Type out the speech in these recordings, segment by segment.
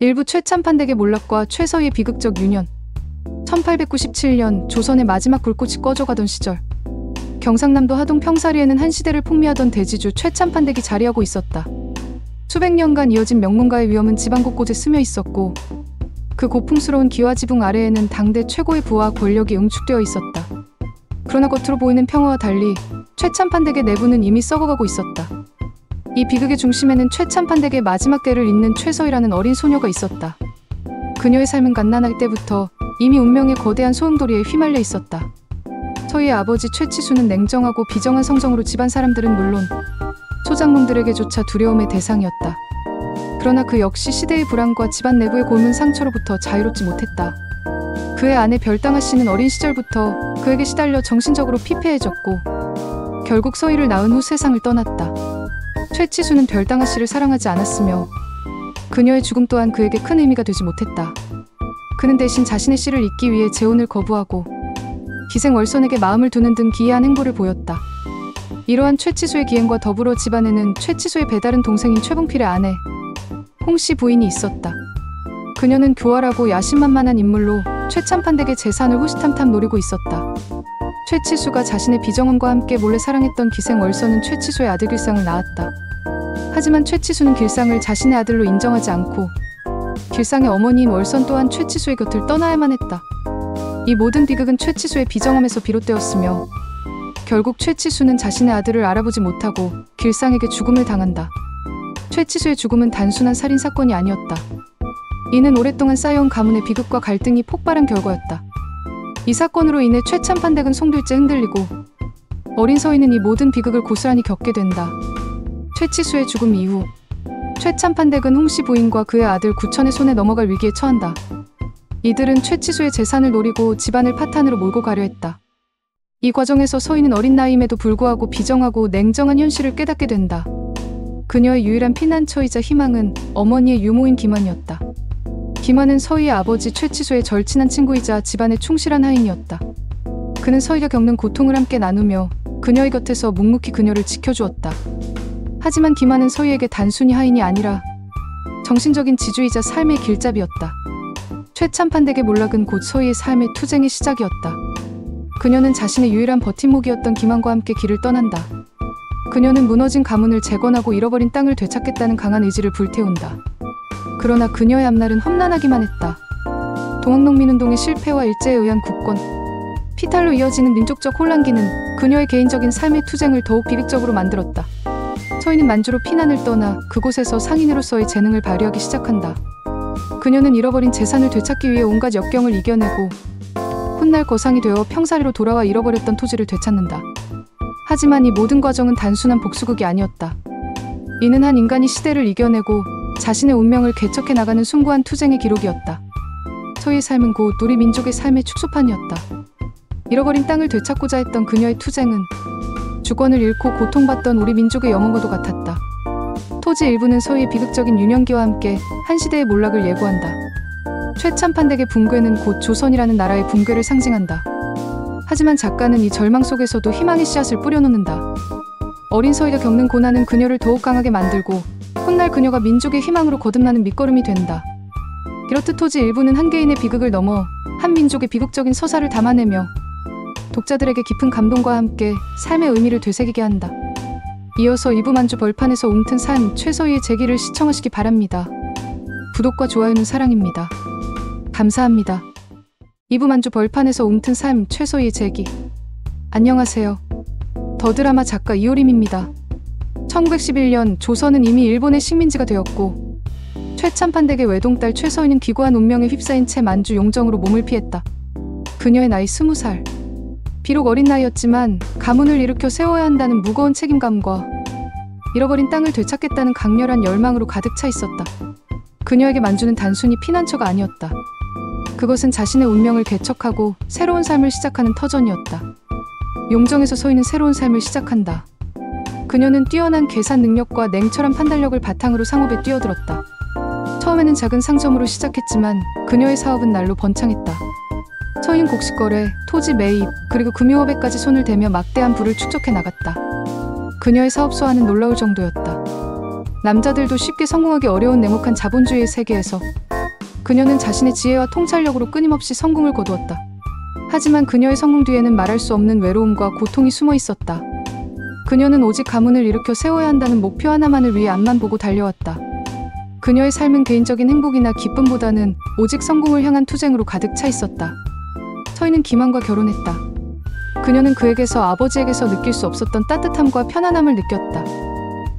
일부 최참판댁의 몰락과 최서희의 비극적 유년. 1897년 조선의 마지막 불꽃이 꺼져가던 시절, 경상남도 하동 평사리에는 한 시대를 풍미하던 대지주 최참판댁이 자리하고 있었다. 수백 년간 이어진 명문가의 위엄은 지방 곳곳에 스며 있었고, 그 고풍스러운 기와지붕 아래에는 당대 최고의 부와 권력이 응축되어 있었다. 그러나 겉으로 보이는 평화와 달리 최참판댁의 내부는 이미 썩어가고 있었다. 이 비극의 중심에는 최참판댁의 마지막 때를 잇는 최서희라는 어린 소녀가 있었다. 그녀의 삶은 갓난아기 때부터 이미 운명의 거대한 소용돌이에 휘말려 있었다. 서희의 아버지 최치수는 냉정하고 비정한 성정으로 집안 사람들은 물론 소장농들에게조차 두려움의 대상이었다. 그러나 그 역시 시대의 불안과 집안 내부의 곪은 상처로부터 자유롭지 못했다. 그의 아내 별당아 씨는 어린 시절부터 그에게 시달려 정신적으로 피폐해졌고, 결국 서희를 낳은 후 세상을 떠났다. 최치수는 별당아 씨를 사랑하지 않았으며 그녀의 죽음 또한 그에게 큰 의미가 되지 못했다. 그는 대신 자신의 씨를 잇기 위해 재혼을 거부하고 기생월선에게 마음을 두는 등 기이한 행보를 보였다. 이러한 최치수의 기행과 더불어 집안에는 최치수의 배다른 동생인 최봉필의 아내 홍씨 부인이 있었다. 그녀는 교활하고 야심만만한 인물로 최참판댁의 재산을 호시탐탐 노리고 있었다. 최치수가 자신의 비정엄과 함께 몰래 사랑했던 기생월선은 최치수의 아들 길상을 낳았다. 하지만 최치수는 길상을 자신의 아들로 인정하지 않고 길상의 어머니인 월선 또한 최치수의 곁을 떠나야만 했다. 이 모든 비극은 최치수의 비정엄에서 비롯되었으며, 결국 최치수는 자신의 아들을 알아보지 못하고 길상에게 죽음을 당한다. 최치수의 죽음은 단순한 살인사건이 아니었다. 이는 오랫동안 쌓여온 가문의 비극과 갈등이 폭발한 결과였다. 이 사건으로 인해 최참판댁은 송두리째 흔들리고, 어린 서희는 이 모든 비극을 고스란히 겪게 된다. 최치수의 죽음 이후 최참판댁은 홍씨 부인과 그의 아들 구천의 손에 넘어갈 위기에 처한다. 이들은 최치수의 재산을 노리고 집안을 파탄으로 몰고 가려 했다. 이 과정에서 서희는 어린 나이임에도 불구하고 비정하고 냉정한 현실을 깨닫게 된다. 그녀의 유일한 피난처이자 희망은 어머니의 유모인 김환이었다. 김환은 서희의 아버지 최치수의 절친한 친구이자 집안의 충실한 하인이었다. 그는 서희가 겪는 고통을 함께 나누며 그녀의 곁에서 묵묵히 그녀를 지켜주었다. 하지만 김환은 서희에게 단순히 하인이 아니라 정신적인 지주이자 삶의 길잡이였다. 최참판댁의 몰락은 곧 서희의 삶의 투쟁의 시작이었다. 그녀는 자신의 유일한 버팀목이었던 김환과 함께 길을 떠난다. 그녀는 무너진 가문을 재건하고 잃어버린 땅을 되찾겠다는 강한 의지를 불태운다. 그러나 그녀의 앞날은 험난하기만 했다. 동학농민운동의 실패와 일제에 의한 국권, 피탈로 이어지는 민족적 혼란기는 그녀의 개인적인 삶의 투쟁을 더욱 비극적으로 만들었다. 서희는 만주로 피난을 떠나 그곳에서 상인으로서의 재능을 발휘하기 시작한다. 그녀는 잃어버린 재산을 되찾기 위해 온갖 역경을 이겨내고 훗날 거상이 되어 평사리로 돌아와 잃어버렸던 토지를 되찾는다. 하지만 이 모든 과정은 단순한 복수극이 아니었다. 이는 한 인간이 시대를 이겨내고 자신의 운명을 개척해 나가는 숭고한 투쟁의 기록이었다. 서희의 삶은 곧 우리 민족의 삶의 축소판이었다. 잃어버린 땅을 되찾고자 했던 그녀의 투쟁은 주권을 잃고 고통받던 우리 민족의 염원과도 같았다. 토지 일부는 서희의 비극적인 유년기와 함께 한 시대의 몰락을 예고한다. 최참판댁의 붕괴는 곧 조선이라는 나라의 붕괴를 상징한다. 하지만 작가는 이 절망 속에서도 희망의 씨앗을 뿌려놓는다. 어린 서희가 겪는 고난은 그녀를 더욱 강하게 만들고 훗날 그녀가 민족의 희망으로 거듭나는 밑거름이 된다. 이렇듯 토지 일부는 한 개인의 비극을 넘어 한 민족의 비극적인 서사를 담아내며 독자들에게 깊은 감동과 함께 삶의 의미를 되새기게 한다. 이어서 2부 만주 벌판에서 움튼 삶 최서희의 제기를 시청하시기 바랍니다. 구독과 좋아요는 사랑입니다. 감사합니다. 2부 만주 벌판에서 움튼 삶 최서희의 제기. 안녕하세요. 더 드라마 작가 이효림입니다. 1911년 조선은 이미 일본의 식민지가 되었고 최참판댁의 외동딸 최서희는 기구한 운명에 휩싸인 채 만주 용정으로 몸을 피했다. 그녀의 나이 20살. 비록 어린 나이였지만 가문을 일으켜 세워야 한다는 무거운 책임감과 잃어버린 땅을 되찾겠다는 강렬한 열망으로 가득 차 있었다. 그녀에게 만주는 단순히 피난처가 아니었다. 그것은 자신의 운명을 개척하고 새로운 삶을 시작하는 터전이었다. 용정에서 서희는 새로운 삶을 시작한다. 그녀는 뛰어난 계산 능력과 냉철한 판단력을 바탕으로 상업에 뛰어들었다. 처음에는 작은 상점으로 시작했지만 그녀의 사업은 날로 번창했다. 서희는 곡식거래, 토지 매입, 그리고 금융업에까지 손을 대며 막대한 부를 축적해 나갔다. 그녀의 사업소와는 놀라울 정도였다. 남자들도 쉽게 성공하기 어려운 냉혹한 자본주의의 세계에서 그녀는 자신의 지혜와 통찰력으로 끊임없이 성공을 거두었다. 하지만 그녀의 성공 뒤에는 말할 수 없는 외로움과 고통이 숨어 있었다. 그녀는 오직 가문을 일으켜 세워야 한다는 목표 하나만을 위해 앞만 보고 달려왔다. 그녀의 삶은 개인적인 행복이나 기쁨보다는 오직 성공을 향한 투쟁으로 가득 차 있었다. 서희는 김환과 결혼했다. 그녀는 그에게서 아버지에게서 느낄 수 없었던 따뜻함과 편안함을 느꼈다.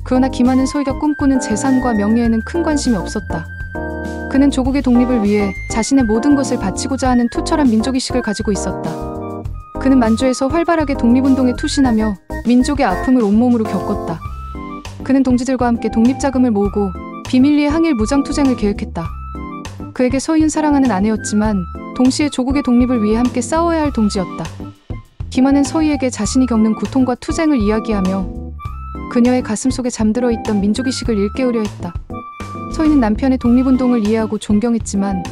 그러나 김환은 서희가 꿈꾸는 재산과 명예에는 큰 관심이 없었다. 그는 조국의 독립을 위해 자신의 모든 것을 바치고자 하는 투철한 민족의식을 가지고 있었다. 그는 만주에서 활발하게 독립운동에 투신하며 민족의 아픔을 온몸으로 겪었다. 그는 동지들과 함께 독립자금을 모으고 비밀리에 항일 무장투쟁을 계획했다. 그에게 서희는 사랑하는 아내였지만 동시에 조국의 독립을 위해 함께 싸워야 할 동지였다. 김환은 서희에게 자신이 겪는 고통과 투쟁을 이야기하며 그녀의 가슴속에 잠들어 있던 민족의식을 일깨우려 했다. 서희는 남편의 독립운동을 이해하고 존경했지만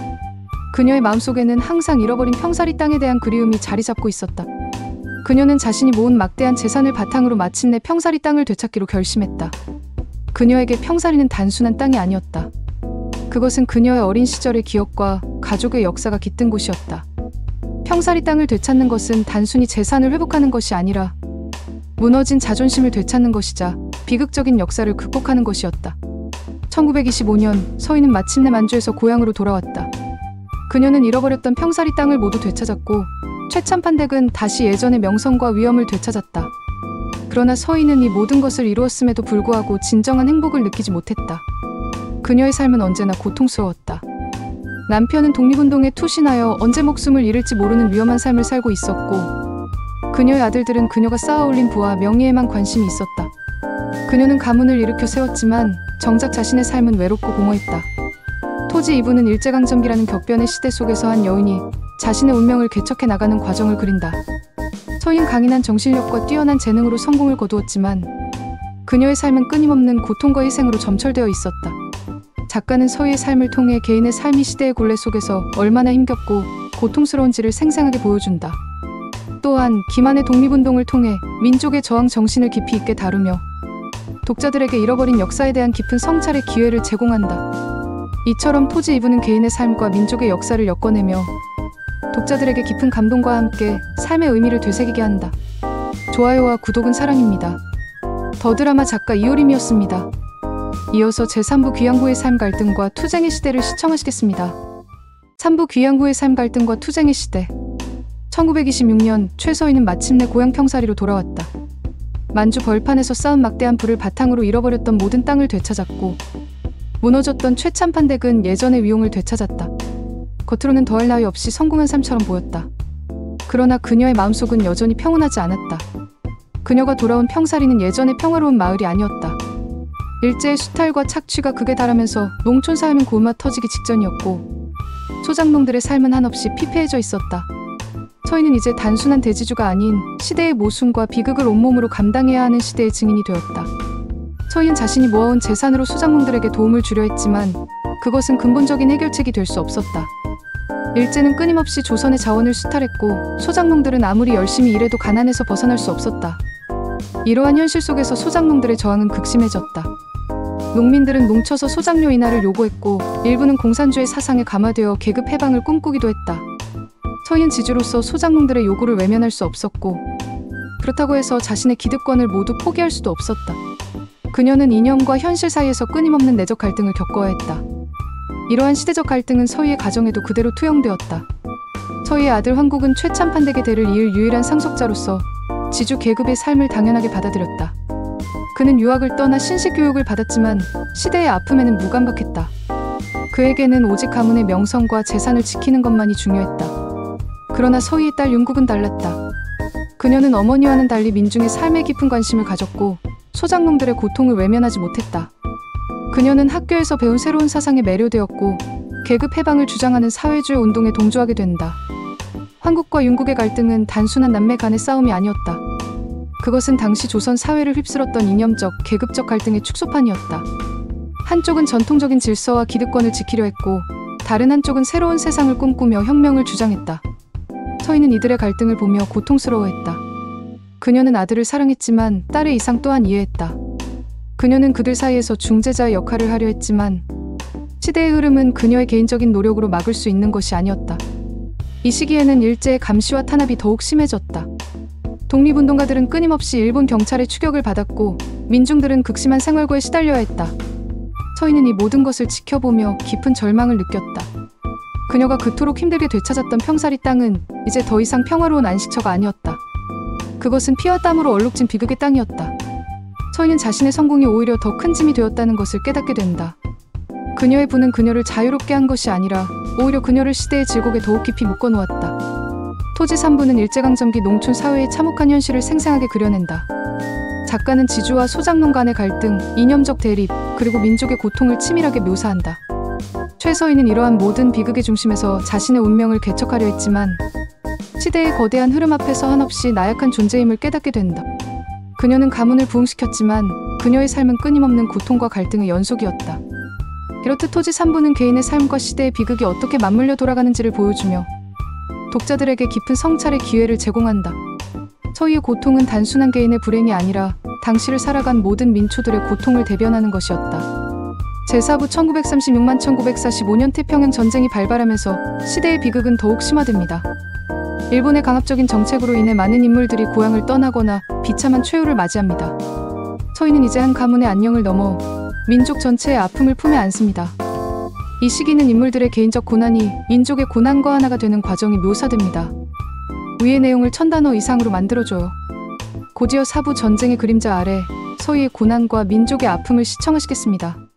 그녀의 마음속에는 항상 잃어버린 평사리 땅에 대한 그리움이 자리 잡고 있었다. 그녀는 자신이 모은 막대한 재산을 바탕으로 마침내 평사리 땅을 되찾기로 결심했다. 그녀에게 평사리는 단순한 땅이 아니었다. 그것은 그녀의 어린 시절의 기억과 가족의 역사가 깃든 곳이었다. 평사리 땅을 되찾는 것은 단순히 재산을 회복하는 것이 아니라 무너진 자존심을 되찾는 것이자 비극적인 역사를 극복하는 것이었다. 1925년 서희는 마침내 만주에서 고향으로 돌아왔다. 그녀는 잃어버렸던 평사리 땅을 모두 되찾았고 최참판댁은 다시 예전의 명성과 위엄을 되찾았다. 그러나 서희는 이 모든 것을 이루었음에도 불구하고 진정한 행복을 느끼지 못했다. 그녀의 삶은 언제나 고통스러웠다. 남편은 독립운동에 투신하여 언제 목숨을 잃을지 모르는 위험한 삶을 살고 있었고 그녀의 아들들은 그녀가 쌓아올린 부와 명예에만 관심이 있었다. 그녀는 가문을 일으켜 세웠지만 정작 자신의 삶은 외롭고 공허했다. 토지 이부는 일제강점기라는 격변의 시대 속에서 한 여인이 자신의 운명을 개척해 나가는 과정을 그린다. 서희는 강인한 정신력과 뛰어난 재능으로 성공을 거두었지만 그녀의 삶은 끊임없는 고통과 희생으로 점철되어 있었다. 작가는 서희의 삶을 통해 개인의 삶이 시대의 굴레 속에서 얼마나 힘겹고 고통스러운지를 생생하게 보여준다. 또한 김환의 독립운동을 통해 민족의 저항 정신을 깊이 있게 다루며 독자들에게 잃어버린 역사에 대한 깊은 성찰의 기회를 제공한다. 이처럼 토지 이부는 개인의 삶과 민족의 역사를 엮어내며 독자들에게 깊은 감동과 함께 삶의 의미를 되새기게 한다. 좋아요와 구독은 사랑입니다. 더 드라마 작가 이효림이었습니다. 이어서 제3부 귀양후의 삶 갈등과 투쟁의 시대를 시청하시겠습니다. 3부 귀양후의 삶 갈등과 투쟁의 시대. 1926년 최서희는 마침내 고향 평사리로 돌아왔다. 만주 벌판에서 쌓은 막대한 부를 바탕으로 잃어버렸던 모든 땅을 되찾았고 무너졌던 최참판댁은 예전의 위용을 되찾았다. 겉으로는 더할 나위 없이 성공한 삶처럼 보였다. 그러나 그녀의 마음속은 여전히 평온하지 않았다. 그녀가 돌아온 평사리는 예전의 평화로운 마을이 아니었다. 일제의 수탈과 착취가 극에 달하면서 농촌 사회는 고마 터지기 직전이었고 소작농들의 삶은 한없이 피폐해져 있었다. 서희는 이제 단순한 대지주가 아닌 시대의 모순과 비극을 온몸으로 감당해야 하는 시대의 증인이 되었다. 서희는 자신이 모아온 재산으로 소작농들에게 도움을 주려 했지만 그것은 근본적인 해결책이 될 수 없었다. 일제는 끊임없이 조선의 자원을 수탈했고 소작농들은 아무리 열심히 일해도 가난에서 벗어날 수 없었다. 이러한 현실 속에서 소작농들의 저항은 극심해졌다. 농민들은 뭉쳐서 소작료 인하를 요구했고 일부는 공산주의 사상에 감화되어 계급 해방을 꿈꾸기도 했다. 서희는 지주로서 소작농들의 요구를 외면할 수 없었고 그렇다고 해서 자신의 기득권을 모두 포기할 수도 없었다. 그녀는 이념과 현실 사이에서 끊임없는 내적 갈등을 겪어야 했다. 이러한 시대적 갈등은 서희의 가정에도 그대로 투영되었다. 서희의 아들 황국은 최참판댁의 대를 이을 유일한 상속자로서 지주 계급의 삶을 당연하게 받아들였다. 그는 유학을 떠나 신식교육을 받았지만 시대의 아픔에는 무감각했다. 그에게는 오직 가문의 명성과 재산을 지키는 것만이 중요했다. 그러나 서희의 딸 윤국은 달랐다. 그녀는 어머니와는 달리 민중의 삶에 깊은 관심을 가졌고 소작농들의 고통을 외면하지 못했다. 그녀는 학교에서 배운 새로운 사상에 매료되었고 계급 해방을 주장하는 사회주의 운동에 동조하게 된다. 황국과 윤국의 갈등은 단순한 남매 간의 싸움이 아니었다. 그것은 당시 조선 사회를 휩쓸었던 이념적, 계급적 갈등의 축소판이었다. 한쪽은 전통적인 질서와 기득권을 지키려 했고 다른 한쪽은 새로운 세상을 꿈꾸며 혁명을 주장했다. 서희는 이들의 갈등을 보며 고통스러워했다. 그녀는 아들을 사랑했지만 딸의 이상 또한 이해했다. 그녀는 그들 사이에서 중재자의 역할을 하려 했지만 시대의 흐름은 그녀의 개인적인 노력으로 막을 수 있는 것이 아니었다. 이 시기에는 일제의 감시와 탄압이 더욱 심해졌다. 독립운동가들은 끊임없이 일본 경찰의 추격을 받았고 민중들은 극심한 생활고에 시달려야 했다. 서희는 이 모든 것을 지켜보며 깊은 절망을 느꼈다. 그녀가 그토록 힘들게 되찾았던 평사리 땅은 이제 더 이상 평화로운 안식처가 아니었다. 그것은 피와 땀으로 얼룩진 비극의 땅이었다. 서희는 자신의 성공이 오히려 더 큰 짐이 되었다는 것을 깨닫게 된다. 그녀의 부는 그녀를 자유롭게 한 것이 아니라 오히려 그녀를 시대의 질곡에 더욱 깊이 묶어놓았다. 토지 3부는 일제강점기 농촌 사회의 참혹한 현실을 생생하게 그려낸다. 작가는 지주와 소작농 간의 갈등, 이념적 대립, 그리고 민족의 고통을 치밀하게 묘사한다. 최서희는 이러한 모든 비극의 중심에서 자신의 운명을 개척하려 했지만 시대의 거대한 흐름 앞에서 한없이 나약한 존재임을 깨닫게 된다. 그녀는 가문을 부흥시켰지만 그녀의 삶은 끊임없는 고통과 갈등의 연속이었다. 이렇듯 토지 3부는 개인의 삶과 시대의 비극이 어떻게 맞물려 돌아가는지를 보여주며 독자들에게 깊은 성찰의 기회를 제공한다. 서희의 고통은 단순한 개인의 불행이 아니라 당시를 살아간 모든 민초들의 고통을 대변하는 것이었다. 제4부 1936만 1945년 태평양 전쟁이 발발하면서 시대의 비극은 더욱 심화됩니다. 일본의 강압적인 정책으로 인해 많은 인물들이 고향을 떠나거나 비참한 최후를 맞이합니다. 서희는 이제 한 가문의 안녕을 넘어 민족 전체의 아픔을 품에 안습니다. 이 시기는 인물들의 개인적 고난이 민족의 고난과 하나가 되는 과정이 묘사됩니다. 위의 내용을 1000단어 이상으로 만들어줘요. 고지어 4부 전쟁의 그림자 아래 서희의 고난과 민족의 아픔을 시청하시겠습니다.